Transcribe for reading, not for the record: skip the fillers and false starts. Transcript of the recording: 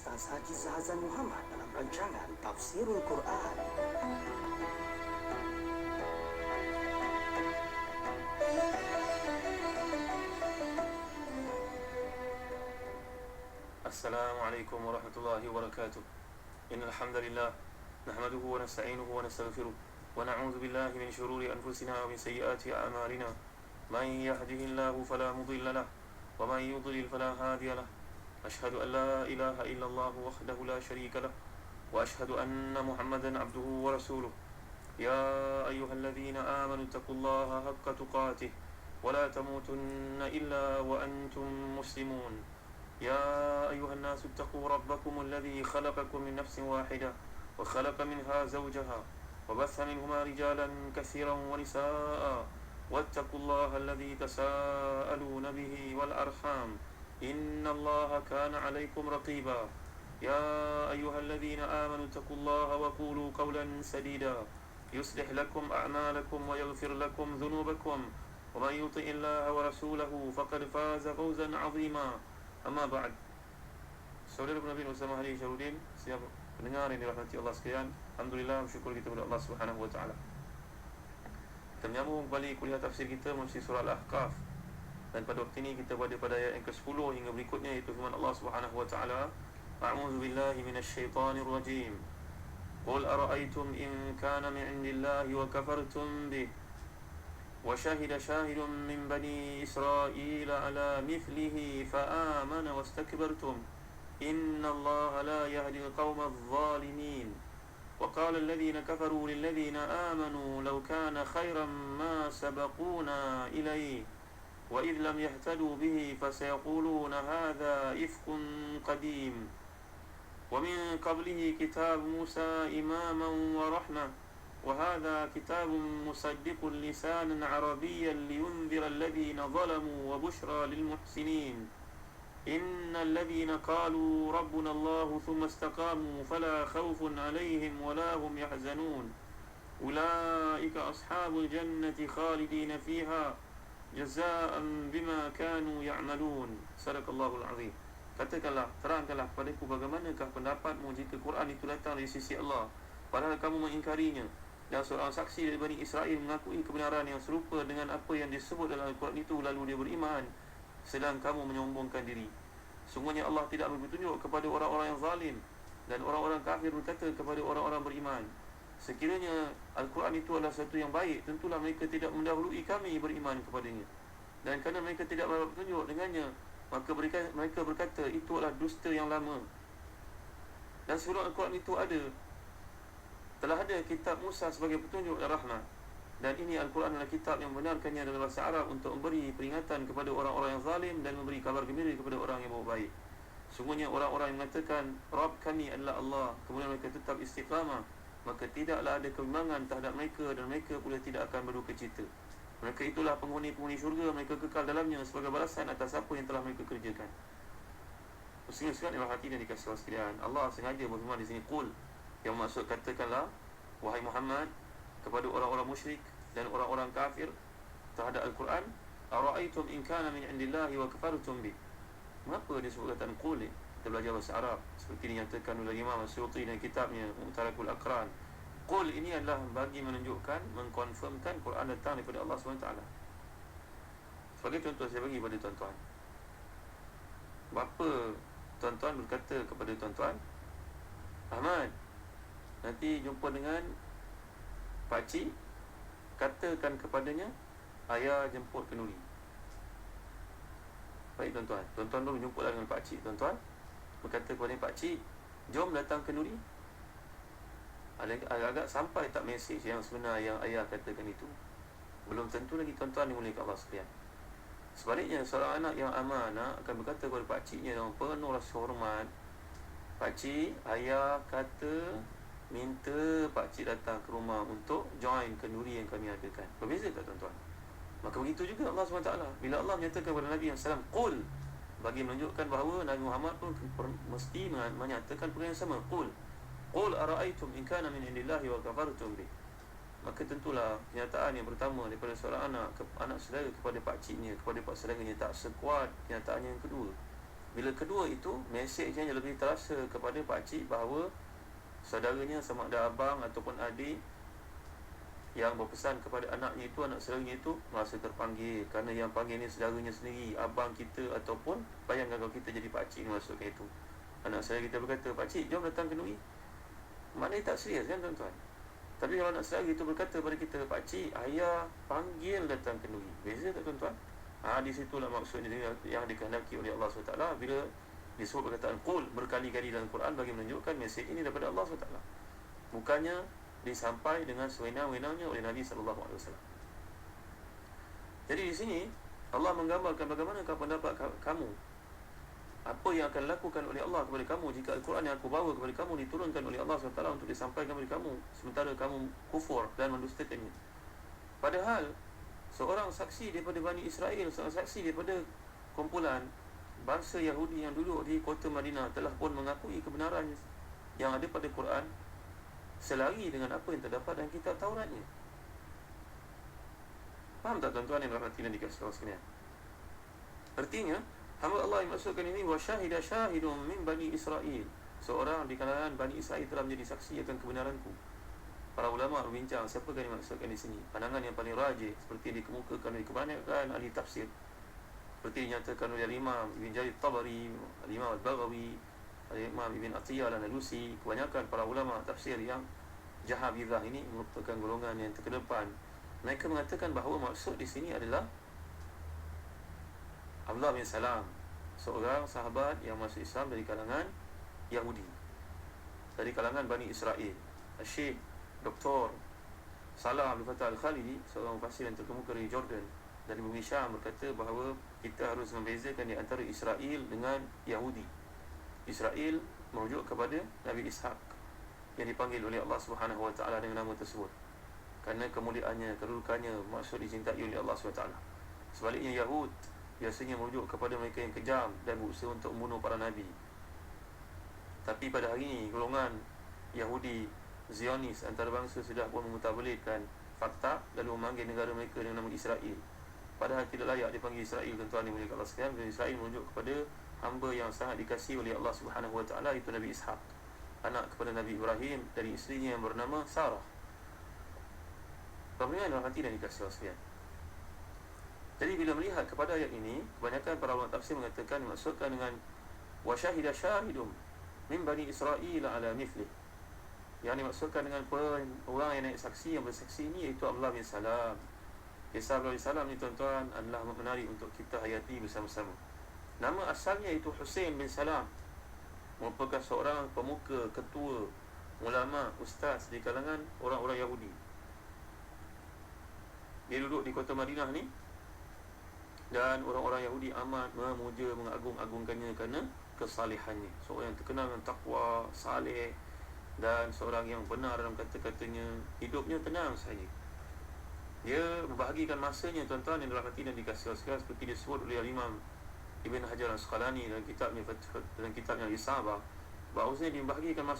Ustaz Haji Zahazan Muhammad dalam rancangan Tafsirul Quran. Assalamualaikum warahmatullahi wabarakatuh. Innal hamdalillah nahmaduhu wa nasta'inuhu wa nastaghfiruh wa na'udzu billahi min shururi anfusina wa min sayyiati a'malina. Man yahdihillahu fala mudilla lahu wa man yudlil fala hadiya lahu. Ashhadu an la ilaha illallah wahdahu la syarika lahu wa ashhadu anna Muhammadan abduhu wa rasuluh. Ya ayyuhalladzina amanu taqullaha haqqa tuqatih wa la tamutunna illa wa antum muslimun. يا أيها الناس اتقوا ربكم الذي خلقكم من نفس واحدة وخلق منها زوجها وبث منهما رجالا كثيرا ونساء واتقوا الله الذي تساءلون به والأرحام إن الله كان عليكم رقيبا يا أيها الذين آمنوا اتقوا الله وقولوا قولا سديدا يصلح لكم أعمالكم ويغفر لكم ذنوبكم ومن يطع الله ورسوله فقد فاز فوزا عظيما. Amma ba'd. Saudara Nabi bersama Hari Syarudin, siap pendengar yang dirahmati Allah sekalian. Alhamdulillah, bersyukur kita kepada Allah Subhanahu wa taala. Kita menyambung kembali kuliah tafsir kita melalui surah Al-Ahqaf. Dan pada waktu ini kita berada pada ayat yang ke-10 hingga berikutnya, iaitu firman Allah Subhanahu wa taala, A'udzu billahi minasyaitonir rajim. Qul ara'aytum in kana min 'indillahi wa kafartum bih وشهد شاهد من بني إسرائيل على مثله فآمن واستكبرتم إن الله لا يهدي القوم الظالمين وقال الذين كفروا للذين آمنوا لو كان خيرا ما سبقونا إليه وإذ لم يهتدوا به فسيقولون هذا إفك قديم ومن قبله كتاب موسى إماما ورحمة وهذا كتاب مصدق لسانا عربيا لينذر الذين ظلموا وبشرى للمحسنين إن الذين قالوا ربنا الله ثم استقاموا فلا خوف عليهم ولا هم يحزنون أولئك أصحاب الجنة خالدين فيها جزاء بما كانوا يعملون. صدق الله العظيم. Katakanlah, terangkanlah padaku bagaimanakah pendapatmu jika Quran itu datang dari sisi Allah, padahal kamu mengingkarinya, dan seorang saksi dari Bani Israel mengakui kebenaran yang serupa dengan apa yang disebut dalam Al-Quran itu, lalu dia beriman, sedang kamu menyombongkan diri. Sungguhnya Allah tidak memberi petunjuk kepada orang-orang yang zalim, dan orang-orang kafir berkata kepada orang-orang beriman, sekiranya Al-Quran itu adalah sesuatu yang baik, tentulah mereka tidak mendahului kami beriman kepadanya. Dan kerana mereka tidak mendapat petunjuk dengannya, maka mereka berkata itu adalah dusta yang lama. Dan sebelum Al-Quran itu telah ada kitab Musa sebagai petunjuk dan rahmat. Dan ini Al-Quran adalah kitab yang membenarkannya dalam bahasa Arab untuk memberi peringatan kepada orang-orang yang zalim dan memberi kabar gembira kepada orang yang baik. Sungguhnya orang-orang yang mengatakan Rabb kami adalah Allah, kemudian mereka tetap istiqamah, maka tidaklah ada kebimbangan terhadap mereka, dan mereka pula tidak akan berduka cita. Mereka itulah penghuni-penghuni syurga, mereka kekal dalamnya sebagai balasan atas apa yang telah mereka kerjakan. Muslimin sekalian yang hati dan dikasihi Allah sekalian, Allah sengaja berfirman di sini qul, yang maksud katakanlah wahai Muhammad kepada orang-orang musyrik dan orang-orang kafir terhadap Al-Quran, ara'aytum in kana min 'indillahi wa kafartum bih. Mengapa dia sebut kataan qul ni? Kita belajar bahasa Arab seperti dinyatakan oleh Imam As-Suyuti dalam kitabnya Mu'tarakul Aqran. Qul ini adalah bagi menunjukkan, mengkonfirmkan Quran datang daripada Allah SWT. Sebagai contoh saya bagi pada tuan-tuan, bapa tuan-tuan berkata kepada tuan-tuan, Ahmad, nanti jumpa dengan pakcik, katakan kepadanya ayah jemput kenduri. Baik tuan-tuan, tuan-tuan dulu jumpa dengan pakcik, tuan-tuan berkata kepada pakcik, jom datang kenduri. Agak-agak sampai tak mesej yang sebenar yang ayah katakan itu? Belum tentu lagi tuan-tuan dimuliakan Allah sekalian. Sebaliknya, seorang anak yang amanah akan berkata kepada pakciknya dengan penuh rasa hormat, pakcik, ayah kata minta pakcik datang ke rumah untuk join kenduri yang kami adakan. Berbeza tak tuan-tuan? Maka begitu juga Allah SWT. Bila Allah menyatakan kepada Nabi SAW qul, bagi menunjukkan bahawa Nabi Muhammad pun mesti menyatakan perkara yang sama. Qul ara'aytum in kana min indillahi wa kafartum bih. Maka tentulah kenyataan yang pertama daripada seorang anak saudara kepada pakciknya, kepada pak saudaranya tak sekuat kenyataan yang kedua. Bila kedua itu, mesejnya lebih terasa kepada pakcik bahawa saudaranya sama ada abang ataupun adik yang berpesan kepada anaknya itu, anak saudaranya itu merasa terpanggil, kerana yang panggil ni saudaranya sendiri, abang kita, ataupun bayangkan kalau kita jadi pakcik ni maksudkan itu. Anak saudara kita berkata, "Pakcik, jom datang kenduri." Maknanya tak serius kan tuan-tuan. Tapi kalau anak saudara itu berkata pada kita, "Pakcik, ayah panggil datang kenduri." Beza tak tuan-tuan? Di situlah maksudnya yang dikehendaki oleh Allah SWT bila disebut perkataan qul berkali-kali dalam Quran bagi menunjukkan mesej ini daripada Allah SWT. Bukannya disampai dengan sewenang-wenangnya oleh Nabi SAW. Jadi di sini Allah menggambarkan bagaimanakah pendapat kamu, apa yang akan dilakukan oleh Allah kepada kamu jika Al-Quran yang aku bawa kepada kamu diturunkan oleh Allah SWT untuk disampaikan kepada kamu, sementara kamu kufur dan mendustakannya. Padahal seorang saksi daripada Bani Israel, seorang saksi daripada kumpulan bangsa Yahudi yang duduk di kota Madinah telah pun mengakui kebenaran yang ada pada Quran selari dengan apa yang terdapat dalam kitab Tauratnya. Faham tak tuan-tuan yang berhati dan dikasih Allah sekalian? Artinya, hamba Allah yang maksudkan ini, wa syahida syahidun min Bani Israel, seorang di kalangan Bani Israel telah menjadi saksi akan kebenaranku. Para ulama berbincang siapakah yang dimaksudkan di sini. Pandangan yang paling rajih seperti dikemukakan oleh kebanyakan ahli tafsir, seperti dinyatakan oleh Imam Ibn Jarir Tabari, Imam Al-Baghawi, Imam Ibn Atiyah Al-Alusi, kebanyakan para ulama tafsir yang Jahabizah ini merupakan golongan yang terkedepan. Mereka mengatakan bahawa maksud di sini adalah Abdullah bin Salam, seorang sahabat yang masuk Islam dari kalangan Yahudi, dari kalangan Bani Israel. Syekh Dr. Salah Abdul Fattah Al-Khalidi, seorang mufassir yang terkemuka dari Jordan, dari bumi Syam, berkata bahawa kita harus membezakan di antara Israel dengan Yahudi. Israel merujuk kepada Nabi Ishaq yang dipanggil oleh Allah Subhanahu Wa Taala dengan nama tersebut kerana kemuliaannya, kedudukannya, maksud dicintai oleh Allah SWT. Sebaliknya Yahud biasanya merujuk kepada mereka yang kejam dan berusaha untuk membunuh para nabi. Tapi pada hari ini golongan Yahudi Zionis antarabangsa sudah pun memutabalitkan fakta lalu memanggil negara mereka dengan nama Israel. Padahal tidak layak dipanggil Israel, tuan-tuan yang mulia Allah sekalian. Israel merujuk kepada hamba yang sangat dikasihi oleh Allah Subhanahu Wa Taala, itu Nabi Ishaq, anak kepada Nabi Ibrahim dari isterinya yang bernama Sarah. Pemirsa dalam hati dan dikasihi Allah sekalian. Jadi bila melihat kepada ayat ini, kebanyakan para ulama tafsir mengatakan dimaksudkan dengan wa syahida syahidum min Bani Israel ala mithlih. Yang dimaksudkan dengan orang yang naik saksi, yang bersaksi ini iaitu Abdullah bin Salam. Kisah Abdullah bin Salam ni tuan-tuan adalah menarik untuk kita hayati bersama-sama. Nama asalnya itu Husain bin Salam, merupakan seorang pemuka, ketua, ulama, ustaz di kalangan orang-orang Yahudi. Dia duduk di kota Madinah ni, dan orang-orang Yahudi amat memuja, mengagung-agungkannya kerana kesalehannya. Seorang yang terkenal dengan takwa, saleh, dan seorang yang benar dalam kata-katanya. Hidupnya tenang saja. Dia membahagikan masanya, tuan-tuan yang dalam hati dan dikasihi Allah sekalian, seperti disebut oleh Imam Ibn Hajar Al-Asqalani dalam kitabnya Al-Isabah, bahawasanya dia membahagikan masa